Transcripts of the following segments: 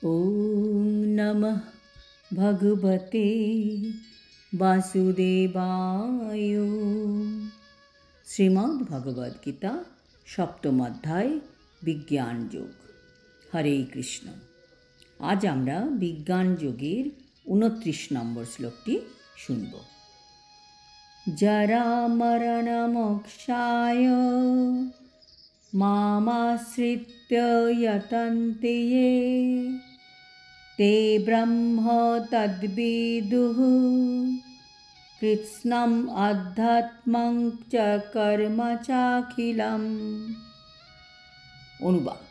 ॐ नमः भगवते वासुदेवाय। শ্রীমদ্ ভগবদ গীতা সপ্তম অধ্যায় বিজ্ঞান যোগ। হরে কৃষ্ণ। আজ আমরা বিজ্ঞান যোগের 29 নম্বর শ্লোকটি শুনব। জরা মরণ মোক্ষায় মামাশ্রিত্য যতন্তে ये ते ব্রহ্ম তদ্বিদুঃ কৃৎস্নম আধ্যাত্মং চ কর্ম চাখিলম। অনুবাদ: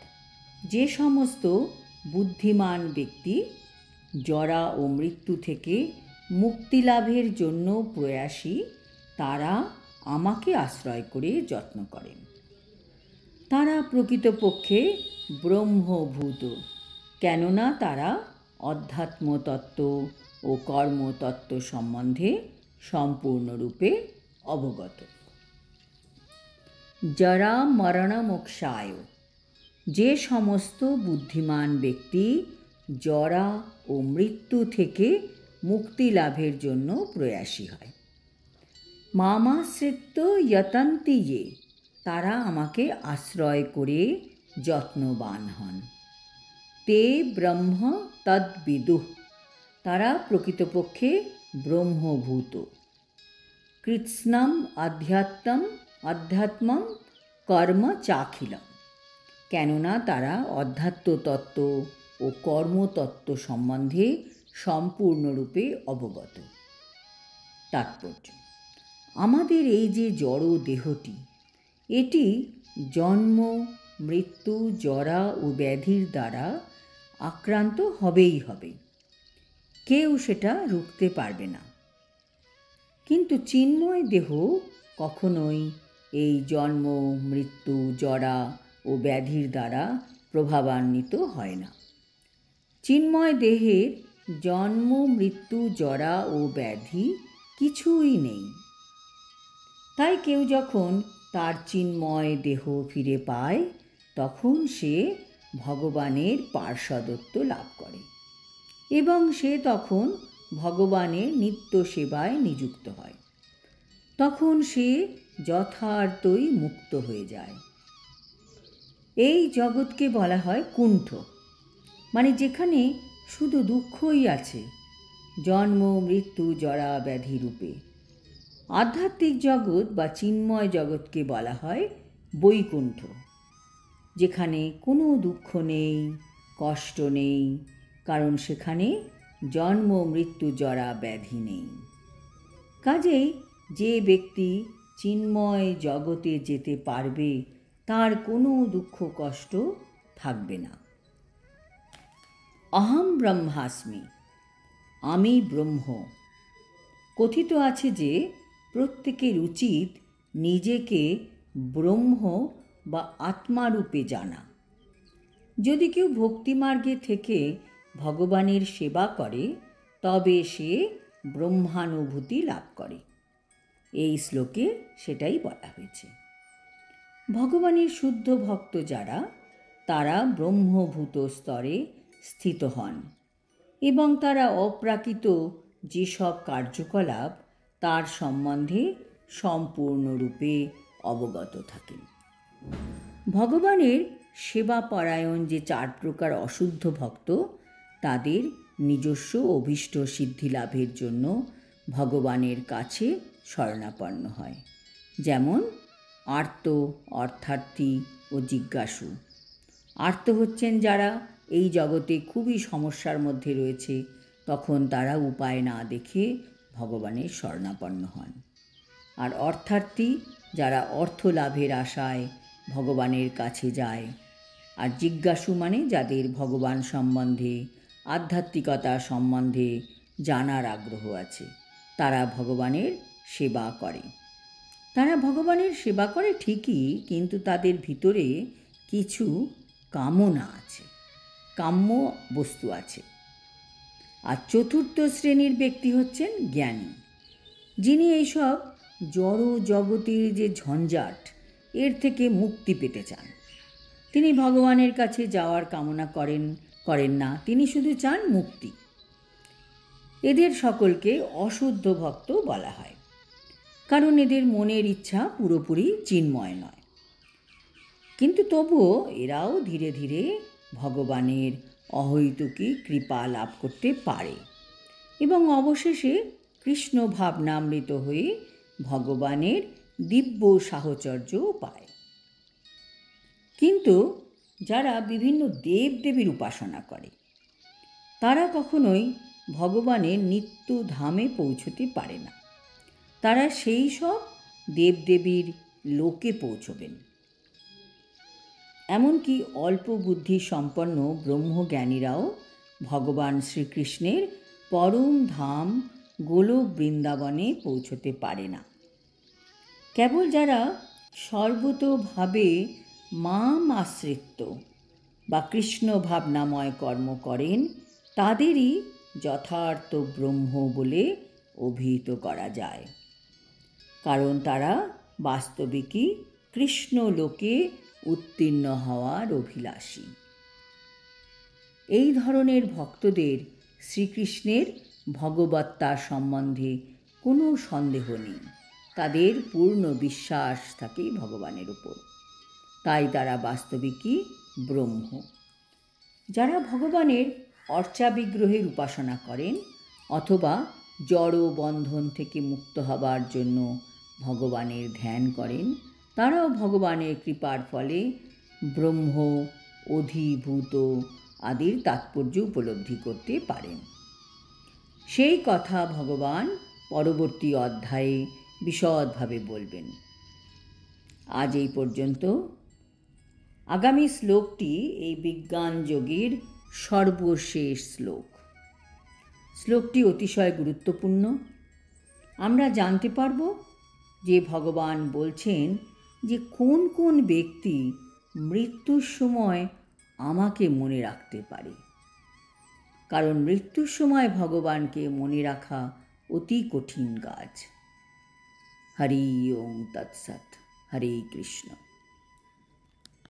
যে সমস্ত বুদ্ধিমান ব্যক্তি জরা ও মৃত্যু থেকে মুক্তি লাভের জন্য প্রয়াসী, তারা আমাকে আশ্রয় করে যত্ন করেন। তারা প্রকৃতপক্ষে ব্রহ্মভূত, কেননা তারা অধ্যাত্মতত্ত্ব ও কর্মতত্ত্ব সম্বন্ধে সম্পূর্ণরূপে অবগত। জরা মরণ মোক্ষায়, যে সমস্ত বুদ্ধিমান ব্যক্তি জরা ও মৃত্যু থেকে মুক্তি লাভের জন্য প্রয়াসী হয়। মামাশ্রিত্য যতন্তে ये, তারা আমাকে আশ্রয় করে যত্নবান হন। তে ব্রহ্ম তদ্বিদুঃ, তারা প্রকৃতপক্ষে ব্রহ্মভূত। কৃৎস্নম আধ্যাত্মং কর্ম চাখিলম, কেননা তারা অধ্যাত্মতত্ত্ব ও কর্মতত্ত্ব সম্বন্ধে সম্পূর্ণরূপে অবগত। তাৎপর্য: আমাদের এই যে জড় দেহটি, এটি জন্ম, মৃত্যু, জরা ও ব্যাধির দ্বারা আক্রান্ত হবেই হবে, কেউ সেটা রুখতে পারবে না। কিন্তু চিন্ময় দেহ কখনোই এই জন্ম, মৃত্যু, জরা ও ব্যাধির দ্বারা প্রভাবান্বিত হয় না। চিন্ময় দেহের জন্ম, মৃত্যু, জরা ও ব্যাধি কিছুই নেই। তাই কেউ যখন তার চিন্ময় দেহ ফিরে পায়, তখন সে ভগবানের পার্ষদত্ব লাভ করে এবং সে তখন ভগবানের নিত্য সেবায় নিযুক্ত হয়। তখন সে যথার্থই মুক্ত হয়ে যায়। এই জগৎকে বলা হয় কুণ্ঠ, মানে যেখানে শুধু দুঃখই আছে, জন্ম, মৃত্যু, জরা, ব্যাধি রূপে। আধ্যাত্মিক জগৎ বা চিন্ময় জগৎকে বলা হয় বৈকুণ্ঠ, যেখানে কোনো দুঃখ নেই, কষ্ট নেই, কারণ সেখানে জন্ম, মৃত্যু, জরা, ব্যাধি নেই। কাজেই যে ব্যক্তি চিন্ময় জগতে যেতে পারবে, তার কোনো দুঃখ কষ্ট থাকবে না। অহম ব্রহ্মাস্মি, আমি ব্রহ্ম। কথিত আছে যে প্রত্যেকের উচিত নিজেকে ব্রহ্ম বা আত্মারূপে জানা। যদি কেউ ভক্তিমার্গে থেকে ভগবানের সেবা করে, তবে সে ব্রহ্মানুভূতি লাভ করে। এই শ্লোকে সেটাই বলা হয়েছে। ভগবানের শুদ্ধ ভক্ত যারা, তারা ব্রহ্মভূত স্তরে স্থিত হন এবং তারা অপ্রাকৃত যেসব কার্যকলাপ, তার সম্বন্ধে সম্পূর্ণরূপে অবগত থাকেন। ভগবানের সেবাপরায়ণ যে 4 প্রকার অশুদ্ধ ভক্ত, তাদের নিজস্ব অভীষ্ট সিদ্ধি লাভের জন্য ভগবানের কাছে শরণাপন্ন হয়, যেমন আর্ত, অর্থার্থী ও জিজ্ঞাসু। আর্ত হচ্ছেন যারা এই জগতে খুবই সমস্যার মধ্যে রয়েছে, তখন তারা উপায় না দেখে ভগবানের শরণাপন্ন হন। আর অর্থার্থী যারা অর্থ লাভের আশায় ভগবানের কাছে যায়। আর জিজ্ঞাসু মানে যাদের ভগবান সম্বন্ধে, আধ্যাত্মিকতা সম্বন্ধে জানার আগ্রহ আছে, তারা ভগবানের সেবা করে। তারা ভগবানের সেবা করে ঠিকই, কিন্তু তাদের ভিতরে কিছু কামনা আছে, কাম্য বস্তু আছে। আর চতুর্থ শ্রেণীর ব্যক্তি হচ্ছেন জ্ঞানী, যিনি এইসব জড় জগতের যে ঝঞ্ঝাট, এর থেকে মুক্তি পেতে চান। তিনি ভগবানের কাছে যাওয়ার কামনা করেন না, তিনি শুধু চান মুক্তি। এদের সকলকে অশুদ্ধ ভক্ত বলা হয়, কারণ এদের মনের ইচ্ছা পুরোপুরি চিন্ময় নয়। কিন্তু তবুও এরাও ধীরে ধীরে ভগবানের অহৈতুকী কৃপা লাভ করতে পারে এবং অবশেষে কৃষ্ণ ভাবনামৃত হয়ে ভগবানের দিব্য সাহচর্যও পায়। কিন্তু যারা বিভিন্ন দেবদেবীর উপাসনা করে তারা কখনোই ভগবানের নিত্য ধামে পৌঁছতে পারে না। তারা সেই সব দেবদেবীর লোকে পৌঁছবেন। এমনকি অল্প বুদ্ধি সম্পন্ন ব্রহ্মজ্ঞানীরাও ভগবান শ্রীকৃষ্ণের পরম ধাম গোলক বৃন্দাবনে পৌঁছতে পারে না। কেবল যারা সর্বতোভাবে মাম আশ্রিত বা কৃষ্ণ ভাবনাময় কর্ম করেন তাদেরই যথার্থ ব্রহ্ম বলে অভিহিত করা যায়, কারণ তারা বাস্তবিকই কৃষ্ণ লোকে উত্তীর্ণ হওয়ার অভিলাষী। এই ধরনের ভক্তদের শ্রীকৃষ্ণের ভগবত্তা সম্বন্ধে কোনো সন্দেহ নেই, তাদের পূর্ণ বিশ্বাস থাকে ভগবানের উপর, তাই তারা বাস্তবিকই ব্রহ্ম। যারা ভগবানের অর্চা বিগ্রহের উপাসনা করেন অথবা জড় বন্ধন থেকে মুক্ত হবার জন্য ভগবানের ধ্যান করেন, তারাও ভগবানের কৃপার ফলে ব্রহ্ম, অধিভূত আদির তাৎপর্য উপলব্ধি করতে পারেন। সেই কথা ভগবান পরবর্তী অধ্যায়ে বিশদভাবে বলবেন। আজ এই পর্যন্ত। আগামী শ্লোকটি এই বিজ্ঞান যোগের সর্বশেষ শ্লোক। শ্লোকটি অতিশয় গুরুত্বপূর্ণ। আমরা জানতে পারব যে ভগবান বলছেন যে কোন কোন ব্যক্তি মৃত্যুর সময় আমাকে মনে রাখতে পারে, কারণ মৃত্যুর সময় ভগবানকে মনে রাখা অতি কঠিন কাজ। হরি ওম তৎসৎ। হরে কৃষ্ণ।